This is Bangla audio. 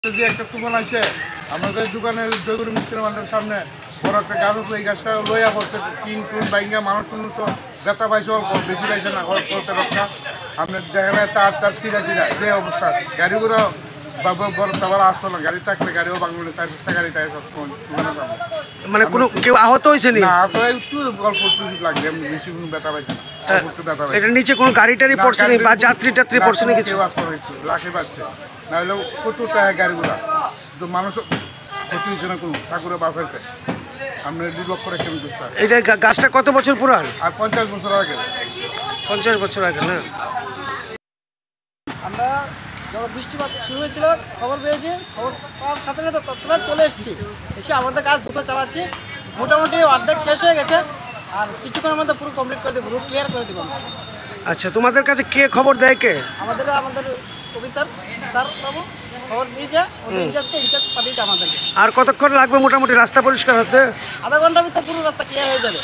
যে একটা দোকান আছে আমাদের দোকানের জয়গুরু মিস্ত্রি মান্ডের সামনে বড় একটা গাছ উঠলো, এই গাছটা লইয়া পড়ছে টিন টুন বাইঙ্গা মানুষ টুন তো ব্যথা পাইছে অল্প, বেশি পাইছে না করতে রক্ষা। আপনার দেখা যায় তার সিরা যে অবস্থা গাড়িগুলো বড় সবার আসতো না, গাড়ি থাকলে গাড়িও বাংলা 4-5টা গাড়ি তাই দোকানে যাবো। মানে কোনো কেউ আহত হয়েছে না? আহত একটু অল্প একটু লাগবে, এমনি বেশি কোনো ব্যথা পাইছে না। এটা নিচে কোনো গাড়ি টাড়ি পড়ছে না বা যাত্রী টাত্রী পড়ছে না কিছু? লাখে পাচ্ছে না হলে প্রচুর টাকা গাড়িগুলা, তো মানুষ ক্ষতি হয়েছে না, কোনো ঠাকুরে বাঁচাইছে। আমরা 2 লক্ষ টাকা কেন বুঝতে। এটা গাছটা কত বছর পুরান? আর 50 বছর আগে। 50 বছর আগে না? আমরা যখন বৃষ্টিপাত শুরু হয়েছিল খবর পেয়েছি, খবর পাওয়ার সাথে সাথে তৎক্ষণাৎ চলে এসেছি, এসে আমাদের কাজ দ্রুত চালাচ্ছি। মোটামুটি অর্ধেক শেষ হয়ে গেছে, আর কিছুক্ষণের মধ্যে পুরো কমপ্লিট করে দেবো, পুরো ক্লিয়ার করে দেবো। আচ্ছা, তোমাদের কাছে কে খবর দেয়? কে? আমাদের অফিসার স্যার বাবু খবর দিয়েছে, ইনচার্জ পাঠিয়েছে আমাদেরকে। আর কতক্ষণ লাগবে মোটামুটি রাস্তা পরিষ্কার হতে? আধা ঘন্টার ভিতরে পুরো রাস্তা ক্লিয়ার হয়ে যাবে।